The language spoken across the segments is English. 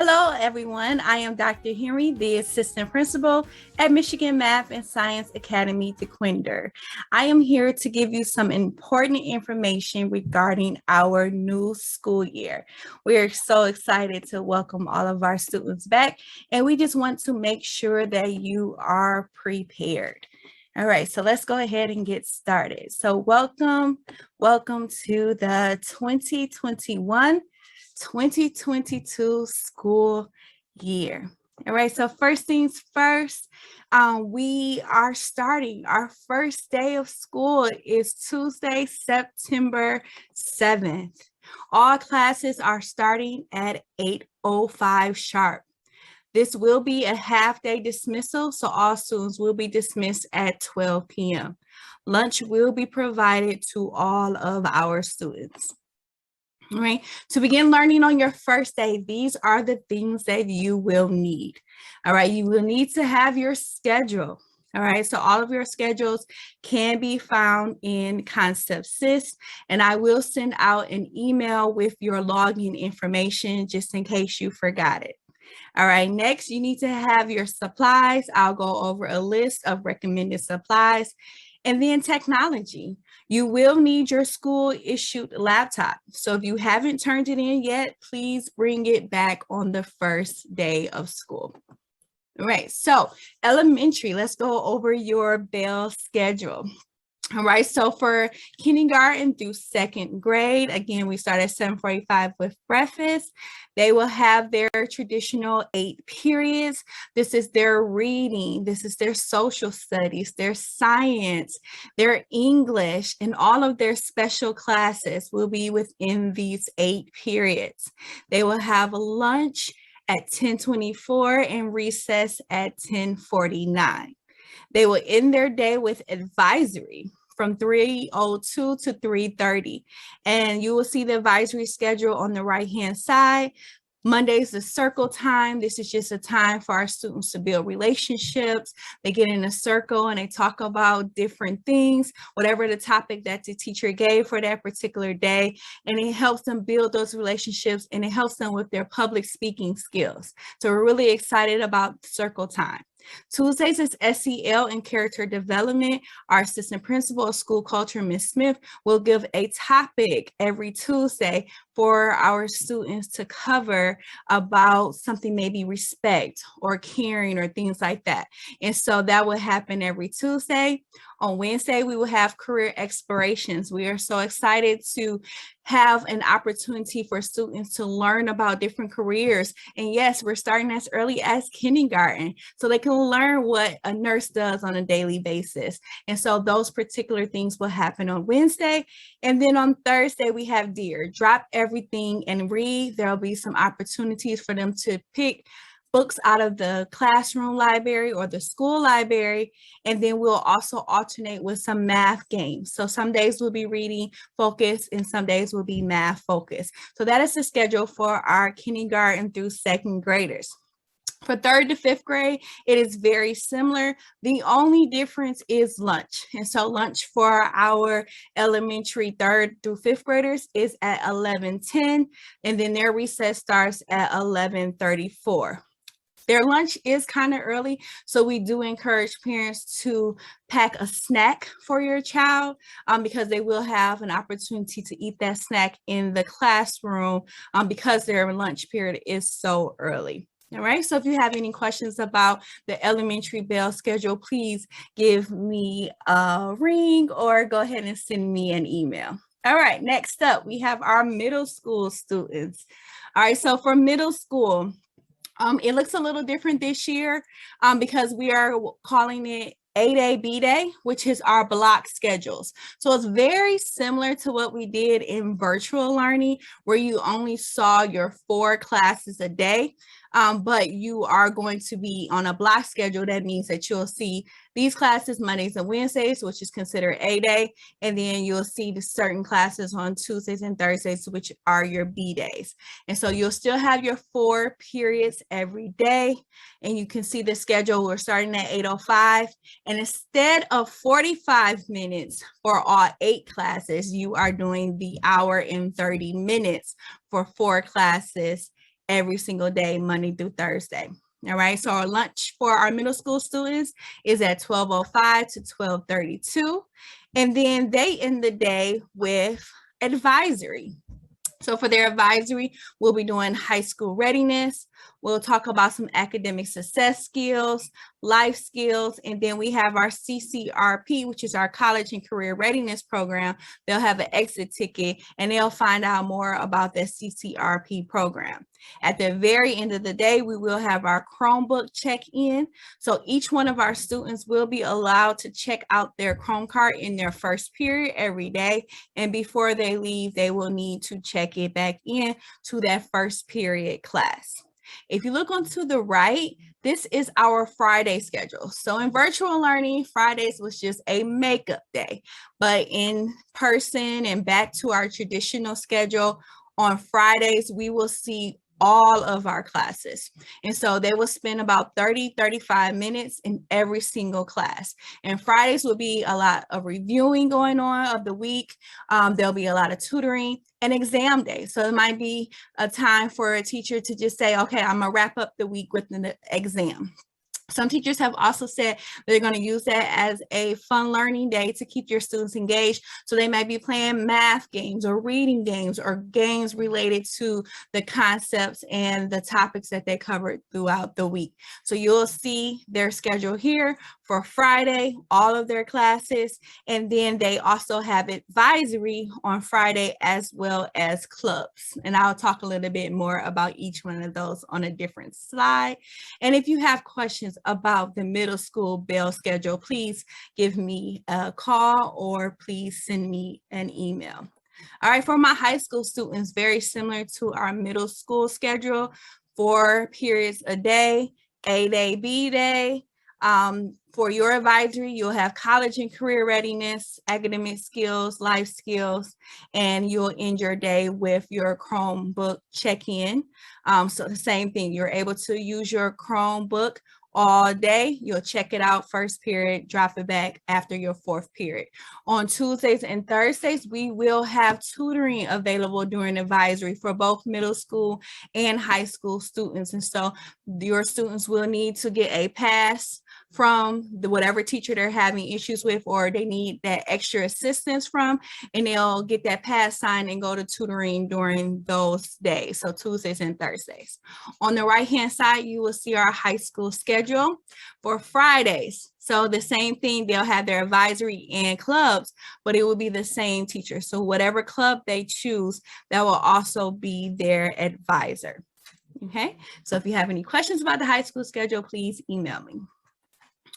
Hello, everyone. I am Dr. Henry, the Assistant Principal at Michigan Math and Science Academy, DeQuinder. I am here to give you some important information regarding our new school year. We are so excited to welcome all of our students back, and we just want to make sure that you are prepared. All right, so let's go ahead and get started. So welcome to the 2022 school year. All right, so first things first, we are starting. Our first day of school is Tuesday, September 7th. All classes are starting at 8:05 sharp. This will be a half-day dismissal, so all students will be dismissed at 12 p.m. Lunch will be provided to all of our students. All right, to begin learning on your first day, these are the things that you will need. All right, you will need to have your schedule. All right, so all of your schedules can be found in Concept Sys, and I will send out an email with your login information just in case you forgot it. All right, next you need to have your supplies. I'll go over a list of recommended supplies. And then technology. You will need your school issued laptop. So if you haven't turned it in yet, please bring it back on the first day of school. All right, so elementary, let's go over your bell schedule. All right, so for kindergarten through second grade, again, we start at 7:45 with breakfast. They will have their traditional 8 periods. This is their reading, this is their social studies, their science, their English, and all of their special classes will be within these 8 periods. They will have lunch at 10:24 and recess at 10:49. They will end their day with advisory from 3:02 to 3:30. And you will see the advisory schedule on the right-hand side. Monday's the circle time. This is just a time for our students to build relationships. They get in a circle and they talk about different things, whatever the topic that the teacher gave for that particular day. And it helps them build those relationships and it helps them with their public speaking skills. So we're really excited about circle time. Tuesdays is SEL and character development. Our assistant principal of school culture, Ms. Smith, will give a topic every Tuesday for our students to cover about something, maybe respect or caring or things like that. And so that will happen every Tuesday. On Wednesday, we will have career explorations. We are so excited to have an opportunity for students to learn about different careers. And yes, we're starting as early as kindergarten, so they can learn what a nurse does on a daily basis. And so those particular things will happen on Wednesday. And then on Thursday, we have DEAR, drop everything and read. There'll be some opportunities for them to pick books out of the classroom library or the school library, and then we'll also alternate with some math games. So some days we'll be reading focused and some days will be math focused. So that is the schedule for our kindergarten through second graders. For third to fifth grade, it is very similar. The only difference is lunch. And so lunch for our elementary third through fifth graders is at 11:10, and then their recess starts at 11:34. Their lunch is kind of early, so we do encourage parents to pack a snack for your child because they will have an opportunity to eat that snack in the classroom because their lunch period is so early. All right, so if you have any questions about the elementary bell schedule, please give me a ring or go ahead and send me an email. All right, next up, we have our middle school students. All right, so for middle school, it looks a little different this year because we are calling it A-Day, B-Day, which is our block schedules. So it's very similar to what we did in virtual learning, where you only saw your 4 classes a day, but you are going to be on a block schedule. That means that you'll see these classes Mondays and Wednesdays, which is considered A-Day, and then you'll see the certain classes on Tuesdays and Thursdays, which are your B-Days. And so you'll still have your 4 periods every day, and you can see the schedule. We're starting at 8:05, and instead of 45 minutes for all 8 classes, you are doing the hour and 30 minutes for 4 classes every single day, Monday through Thursday. All right, so our lunch for our middle school students is at 12:05 to 12:32. And then they end the day with advisory. So for their advisory, we'll be doing high school readiness. We'll talk about some academic success skills, life skills, and then we have our CCRP, which is our college and career readiness program. They'll have an exit ticket and they'll find out more about that CCRP program. At the very end of the day, we will have our Chromebook check-in. So each one of our students will be allowed to check out their Chrome card in their first period every day. And before they leave, they will need to check it back in to that first period class. If you look onto the right, this is our Friday schedule. So in virtual learning, Fridays was just a makeup day, but in person and back to our traditional schedule, on Fridays, we will see all of our classes. And so they will spend about 35 minutes in every single class. And Fridays will be a lot of reviewing going on of the week. There'll be a lot of tutoring and exam day. So it might be a time for a teacher to just say, okay, I'm gonna wrap up the week with an exam. Some teachers have also said they're going to use that as a fun learning day to keep your students engaged. So they might be playing math games or reading games or games related to the concepts and the topics that they covered throughout the week. So you'll see their schedule here for Friday, all of their classes, and then they also have advisory on Friday as well as clubs. And I'll talk a little bit more about each one of those on a different slide. And if you have questions about the middle school bell schedule, please give me a call or please send me an email. All right, for my high school students, very similar to our middle school schedule, 4 periods a day, A day, B day. For your advisory, you'll have college and career readiness, academic skills, life skills, and you'll end your day with your Chromebook check-in. So the same thing, you're able to use your Chromebook all day. You'll check it out first period, drop it back after your 4th period. On Tuesdays and Thursdays, we will have tutoring available during advisory for both middle school and high school students. And so your students will need to get a pass from whatever teacher they're having issues with, or they need that extra assistance from, and they'll get that pass signed and go to tutoring during those days, so Tuesdays and Thursdays. On the right-hand side, you will see our high school schedule for Fridays. So the same thing, they'll have their advisory and clubs, but it will be the same teacher. So whatever club they choose, that will also be their advisor. Okay, so if you have any questions about the high school schedule, please email me.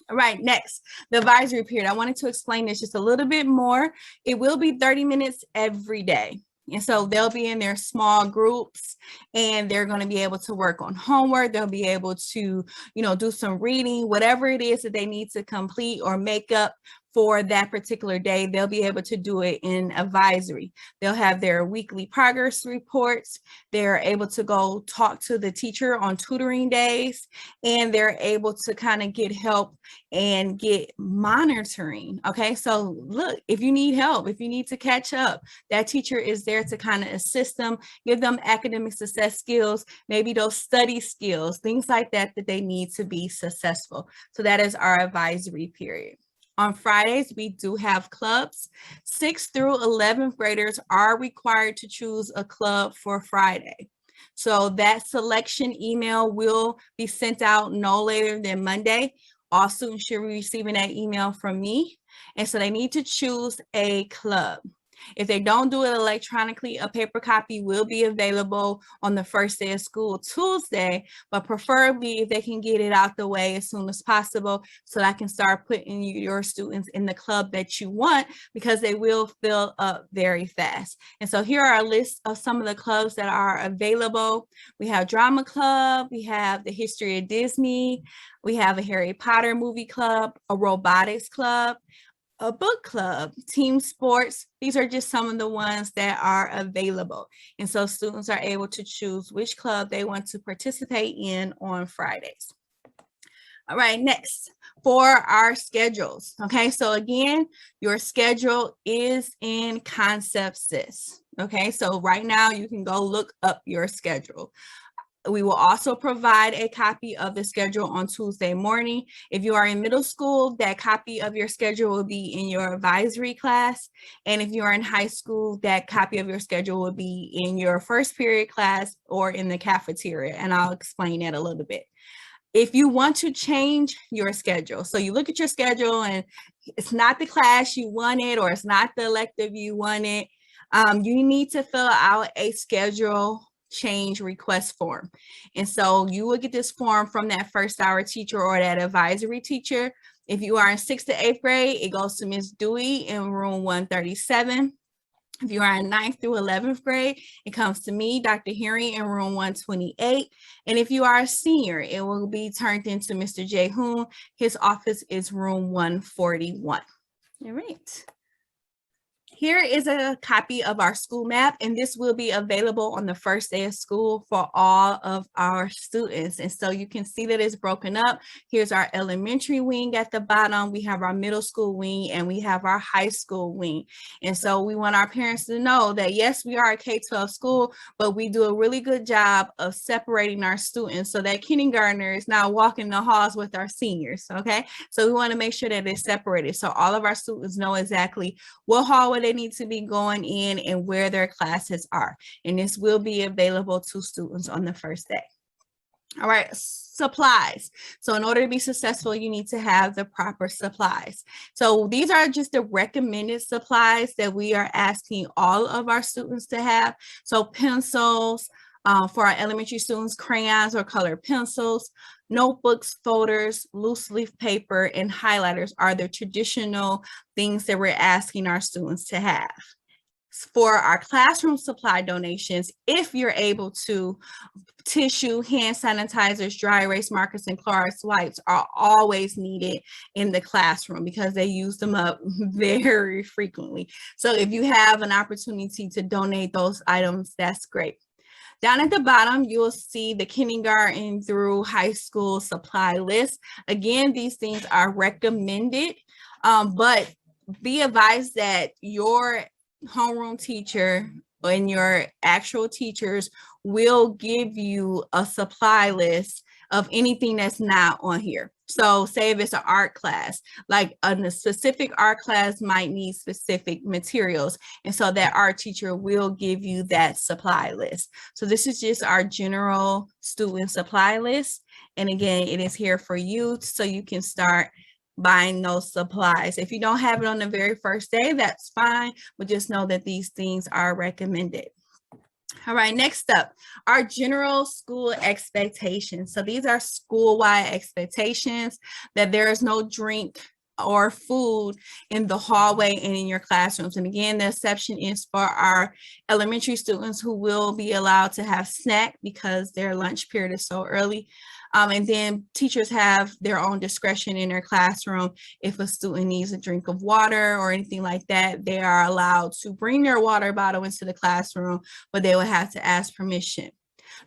All right, next, the advisory period. I wanted to explain this just a little bit more. It will be 30 minutes every day. And so they'll be in their small groups and they're going to be able to work on homework. They'll be able to, do some reading, whatever it is that they need to complete or make up for that particular day. They'll be able to do it in advisory. They'll have their weekly progress reports. They're able to go talk to the teacher on tutoring days, and they're able to kind of get help and get monitoring. Okay, so look, if you need help, if you need to catch up, that teacher is there to kind of assist them, give them academic success skills, maybe those study skills, things like that they need to be successful. So that is our advisory period. On Fridays, we do have clubs. 6th through 11th graders are required to choose a club for Friday. So that selection email will be sent out no later than Monday. All students should be receiving that email from me. And so they need to choose a club. If they don't do it electronically, a paper copy will be available on the first day of school, Tuesday, but preferably if they can get it out the way as soon as possible so that I can start putting your students in the club that you want, because they will fill up very fast. And so here are a list of some of the clubs that are available. We have Drama Club, we have the History of Disney, we have a Harry Potter movie club, a robotics club, a book club, team sports. These are just some of the ones that are available. And so students are able to choose which club they want to participate in on Fridays. All right, next, for our schedules. Okay, so again, your schedule is in Concept Sys. Okay, so right now you can go look up your schedule. We will also provide a copy of the schedule on Tuesday morning. If you are in middle school, that copy of your schedule will be in your advisory class. And if you are in high school, that copy of your schedule will be in your first period class or in the cafeteria. And I'll explain that a little bit. If you want to change your schedule, so you look at your schedule and it's not the class you wanted or it's not the elective you wanted, you need to fill out a schedule change request form. And so you will get this form from that first hour teacher or that advisory teacher. If you are in 6th to 8th grade, it goes to Ms. Dewey in room 137. If you are in 9th through 11th grade, it comes to me, Dr. Henry, in room 128. And if you are a senior, it will be turned into Mr. J. Hoon. His office is room 141. All right. Here is a copy of our school map, and this will be available on the first day of school for all of our students. And so you can see that it's broken up. Here's our elementary wing at the bottom. We have our middle school wing, and we have our high school wing. And so we want our parents to know that, yes, we are a K-12 school, but we do a really good job of separating our students so that kindergartner is not walking the halls with our seniors, okay? So we want to make sure that it's separated so all of our students know exactly what hallway they need to be going in and where their classes are. And this will be available to students on the first day. All right, supplies. So in order to be successful, you need to have the proper supplies. So these are just the recommended supplies that we are asking all of our students to have. So pencils, for our elementary students, crayons or colored pencils, notebooks, folders, loose leaf paper, and highlighters are the traditional things that we're asking our students to have. For our classroom supply donations, if you're able to, tissue, hand sanitizers, dry erase markers, and Clorox wipes are always needed in the classroom because they use them up very frequently. So if you have an opportunity to donate those items, that's great. Down at the bottom, you will see the kindergarten through high school supply list. Again, these things are recommended, but be advised that your homeroom teacher and your actual teachers will give you a supply list of anything that's not on here. So say if it's an art class, like a specific art class might need specific materials. And so that art teacher will give you that supply list. So this is just our general student supply list. And again, it is here for you so you can start buying those supplies. If you don't have it on the very first day, that's fine, but just know that these things are recommended. All right, next up, our general school expectations. So these are school-wide expectations that there is no drink or food in the hallway and in your classrooms. And again, the exception is for our elementary students who will be allowed to have snack because their lunch period is so early. And then teachers have their own discretion in their classroom. If a student needs a drink of water or anything like that, they are allowed to bring their water bottle into the classroom, but they will have to ask permission.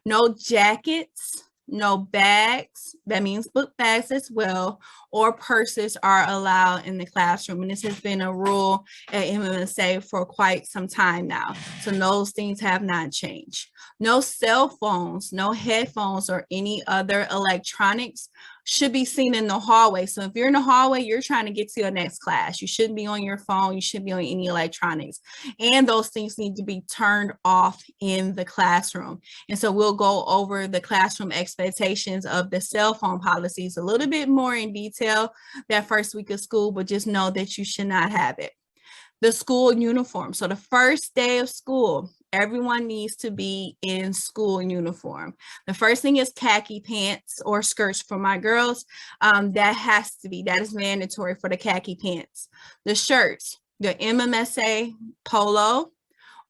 No jackets, no bags, that means book bags as well, or purses are allowed in the classroom. And this has been a rule at MMSA for quite some time now. So those things have not changed. No cell phones, no headphones, or any other electronics should be seen in the hallway. So if you're in the hallway, you're trying to get to your next class. You shouldn't be on your phone. You shouldn't be on any electronics. And those things need to be turned off in the classroom. And so we'll go over the classroom expectations of the cell phone policies a little bit more in detail that first week of school, but just know that you should not have it. The school uniform. So the first day of school, everyone needs to be in school uniform. The first thing is khaki pants or skirts for my girls. That is mandatory for the khaki pants. The shirts, the MMSA polo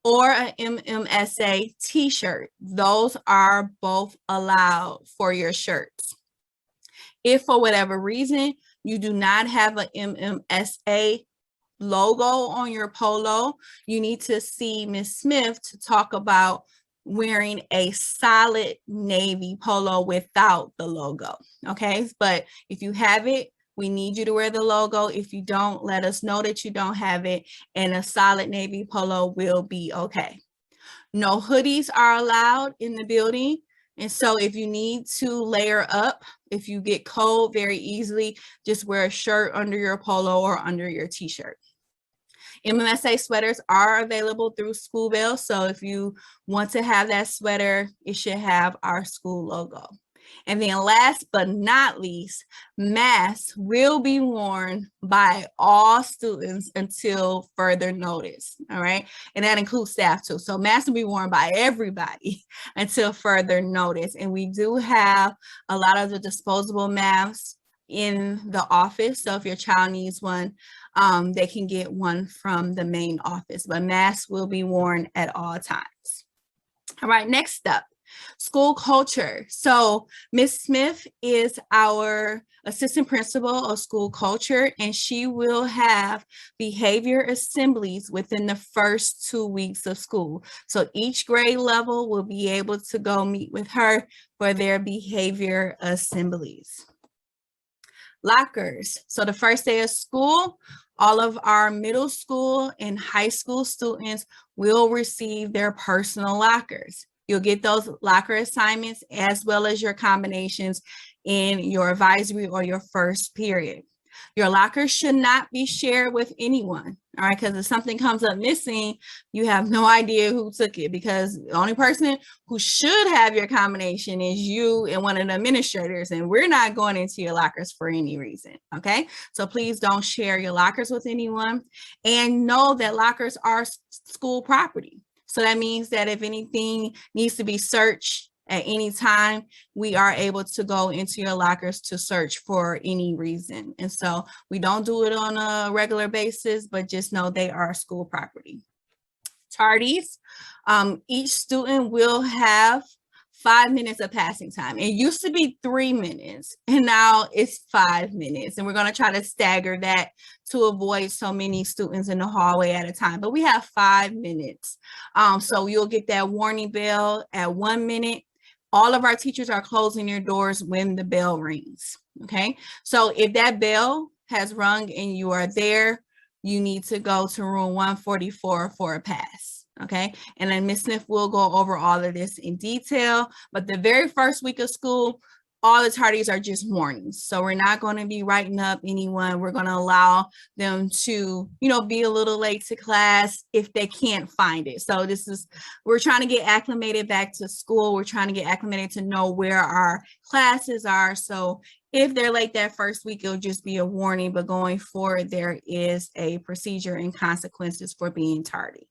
or an MMSA t-shirt. Those are both allowed for your shirts. If for whatever reason you do not have an MMSA logo on your polo, you need to see Ms. Smith to talk about wearing a solid navy polo without the logo. Okay, but if you have it, we need you to wear the logo. If you don't, let us know that you don't have it, and a solid navy polo will be okay. No hoodies are allowed in the building. And so if you need to layer up, if you get cold very easily, just wear a shirt under your polo or under your t-shirt. MMSA sweaters are available through School Bell. So if you want to have that sweater, it should have our school logo. And then last but not least, masks will be worn by all students until further notice, all right? And that includes staff too. So masks will be worn by everybody until further notice. And we do have a lot of the disposable masks in the office. So if your child needs one, they can get one from the main office, but masks will be worn at all times. All right, next up, school culture. So Ms. Smith is our assistant principal of school culture, and she will have behavior assemblies within the first 2 weeks of school. So each grade level will be able to go meet with her for their behavior assemblies. Lockers. So the first day of school, all of our middle school and high school students will receive their personal lockers. You'll get those locker assignments as well as your combinations in your advisory or your first period. Your lockers should not be shared with anyone, all right? Because if something comes up missing, you have no idea who took it, because the only person who should have your combination is you and one of the administrators, and we're not going into your lockers for any reason, okay? So please don't share your lockers with anyone, and know that lockers are school property. So that means that if anything needs to be searched at any time, we are able to go into your lockers to search for any reason. And so we don't do it on a regular basis, but just know they are school property. Tardies, each student will have 5 minutes of passing time. It used to be 3 minutes, and now it's 5 minutes. And we're going to try to stagger that to avoid so many students in the hallway at a time. But we have 5 minutes. So you'll get that warning bell at 1 minute. All of our teachers are closing their doors when the bell rings, okay? So if that bell has rung and you are there, you need to go to room 144 for a pass, okay? And then Ms. Smith will go over all of this in detail, but the very first week of school, all the tardies are just warnings. So we're not going to be writing up anyone. We're going to allow them to, be a little late to class if they can't find it. So we're trying to get acclimated back to school. We're trying to get acclimated to know where our classes are. So if they're late that first week, it'll just be a warning, but going forward, there is a procedure and consequences for being tardy.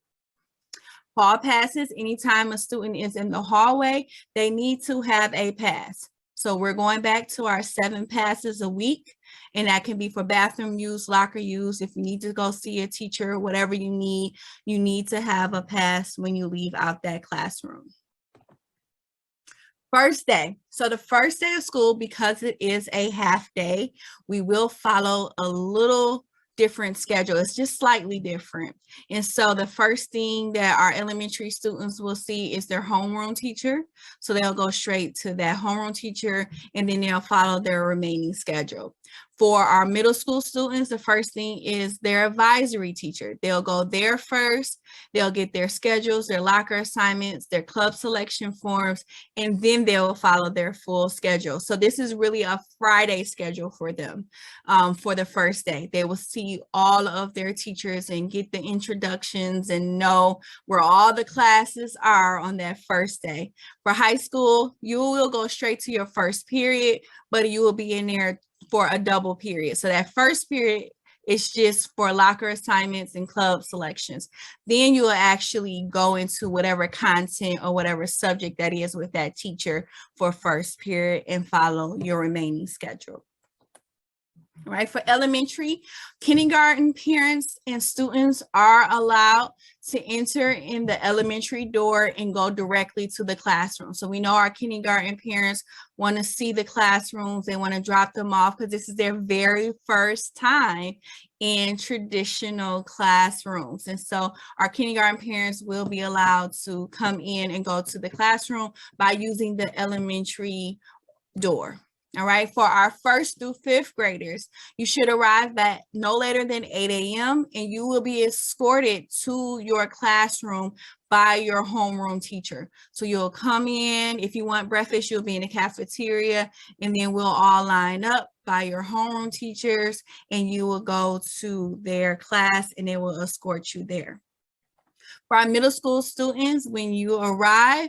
Hall passes, anytime a student is in the hallway, they need to have a pass. So we're going back to our 7 passes a week, and that can be for bathroom use, locker use. If you need to go see a teacher, whatever you need to have a pass when you leave out that classroom. First day. So the first day of school, because it is a half day, we will follow a little different schedule. It's just slightly different. And so the first thing that our elementary students will see is their homeroom teacher. So they'll go straight to that homeroom teacher, and then they'll follow their remaining schedule. For our middle school students, the first thing is their advisory teacher. They'll go there first. They'll get their schedules, their locker assignments, their club selection forms, and then they'll follow their full schedule. So this is really a Friday schedule for them for the first day. They will see all of their teachers and get the introductions and know where all the classes are on that first day. For high school, you will go straight to your first period, but you will be in there for a double period. So that first period is just for locker assignments and club selections. Then you will actually go into whatever content or whatever subject that is with that teacher for first period and follow your remaining schedule. All right, for elementary, kindergarten parents and students are allowed to enter in the elementary door and go directly to the classroom. So we know our kindergarten parents want to see the classrooms. They want to drop them off because this is their very first time in traditional classrooms. And so our kindergarten parents will be allowed to come in and go to the classroom by using the elementary door. All right, for our 1st through 5th graders, you should arrive at no later than 8 a.m. and you will be escorted to your classroom by your homeroom teacher. So you'll come in, if you want breakfast, you'll be in the cafeteria, and then we'll all line up by your homeroom teachers and you will go to their class and they will escort you there. For our middle school students, when you arrive,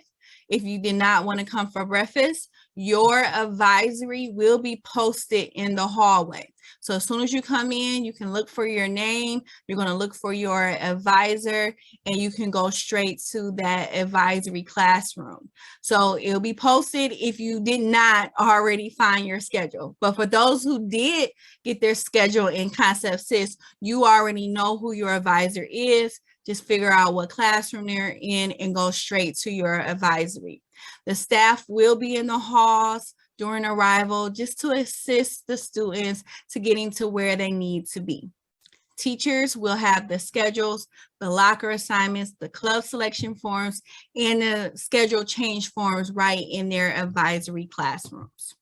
if you did not want to come for breakfast, your advisory will be posted in the hallway. So as soon as you come in, you can look for your name, you're going to look for your advisor, and you can go straight to that advisory classroom. So it'll be posted if you did not already find your schedule. But for those who did get their schedule in Concept Sys, you already know who your advisor is. Just figure out what classroom they're in and go straight to your advisory. The staff will be in the halls during arrival just to assist the students to getting to where they need to be. Teachers will have the schedules, the locker assignments, the club selection forms, and the schedule change forms right in their advisory classrooms.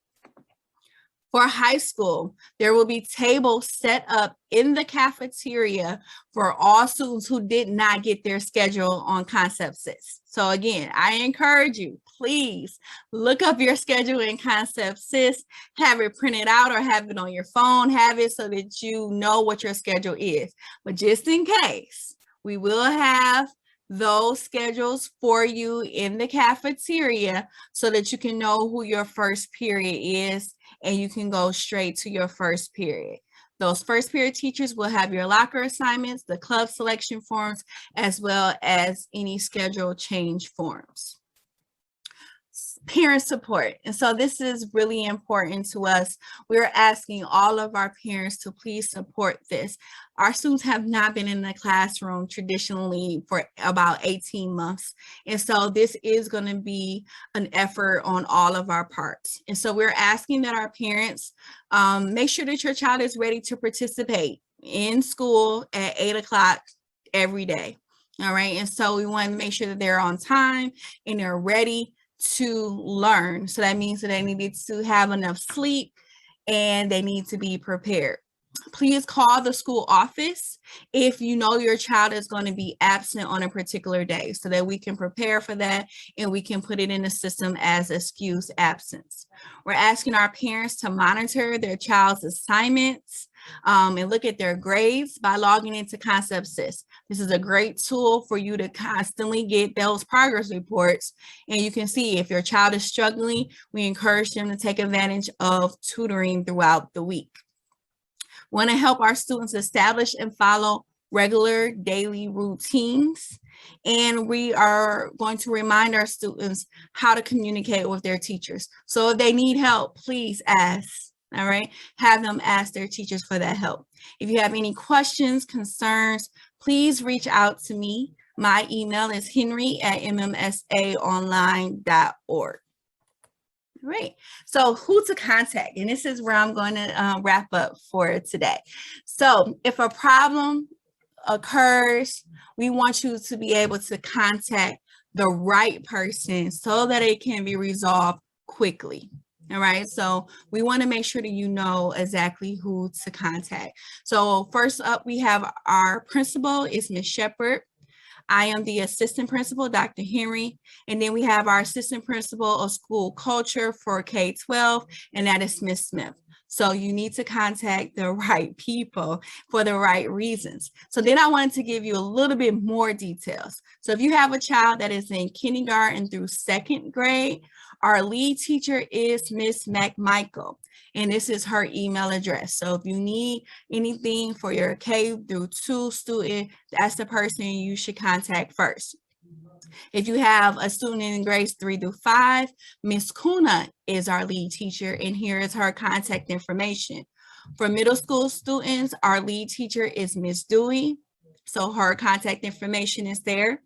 For high school, there will be tables set up in the cafeteria for all students who did not get their schedule on Concept Sys. So again, I encourage you, please look up your schedule in Concept Sys, have it printed out or have it on your phone, have it so that you know what your schedule is. But just in case, we will have those schedules for you in the cafeteria so that you can know who your first period is and you can go straight to your first period. Those first period teachers will have your locker assignments, the club selection forms, as well as any schedule change forms. Parent support. And so this is really important to us. We're asking all of our parents to please support this. Our students have not been in the classroom traditionally for about 18 months. And so this is going to be an effort on all of our parts. And so we're asking that our parents make sure that your child is ready to participate in school at 8 o'clock every day. All right. And so we want to make sure that they're on time and they're ready to learn. So that means that they need to have enough sleep and they need to be prepared. Please call the school office if you know your child is going to be absent on a particular day so that we can prepare for that and we can put it in the system as excused absence. We're asking our parents to monitor their child's assignments and look at their grades by logging into Concept Sys. This is a great tool for you to constantly get those progress reports, and you can see if your child is struggling, we encourage them to take advantage of tutoring throughout the week. We want to help our students establish and follow regular daily routines, and we are going to remind our students how to communicate with their teachers. So if they need help, please ask. All right, have them ask their teachers for that help. If you have any questions, concerns, please reach out to me. My email is henry@mmsaonline.org. All right, so who to contact? And this is where I'm going to wrap up for today. So if a problem occurs, we want you to be able to contact the right person so that it can be resolved quickly. All right, so we want to make sure that you know exactly who to contact. So first up, we have our principal is Ms. Shepherd. I am the assistant principal, Dr. Henry, and then we have our assistant principal of school culture for K-12, and that is Ms. Smith. So you need to contact the right people for the right reasons. So then I wanted to give you a little bit more details. So if you have a child that is in kindergarten through 2nd grade, our lead teacher is Ms. McMichael, and this is her email address. So if you need anything for your K through 2 student, that's the person you should contact first. If you have a student in grades 3 through 5, Ms. Kuna is our lead teacher, and here is her contact information. For middle school students, our lead teacher is Ms. Dewey, so her contact information is there.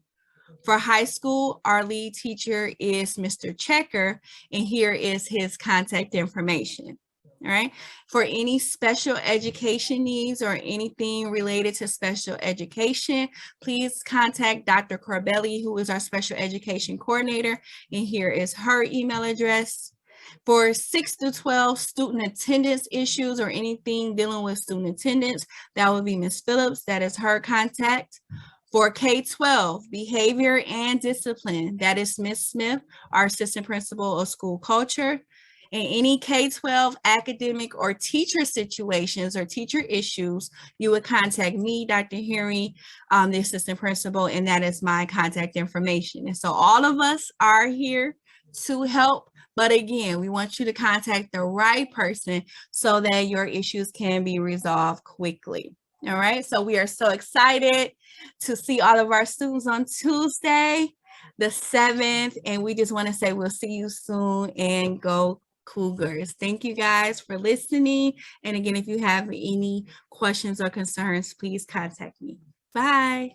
For high school, our lead teacher is Mr. Checker, and here is his contact information. All right. For any special education needs or anything related to special education, please contact Dr. Corbelli, who is our special education coordinator, and here is her email address. For 6 to 12 student attendance issues or anything dealing with student attendance, that would be Ms. Phillips. That is her contact. For K-12, behavior and discipline, that is Ms. Smith, our assistant principal of school culture. In any K-12 academic or teacher situations or teacher issues, you would contact me, Dr. Henry, the assistant principal, and that is my contact information. And so all of us are here to help. But again, we want you to contact the right person so that your issues can be resolved quickly. All right, so we are so excited to see all of our students on Tuesday, the 7th, and we just want to say we'll see you soon, and go Cougars. Thank you guys for listening. And again, if you have any questions or concerns, please contact me. Bye.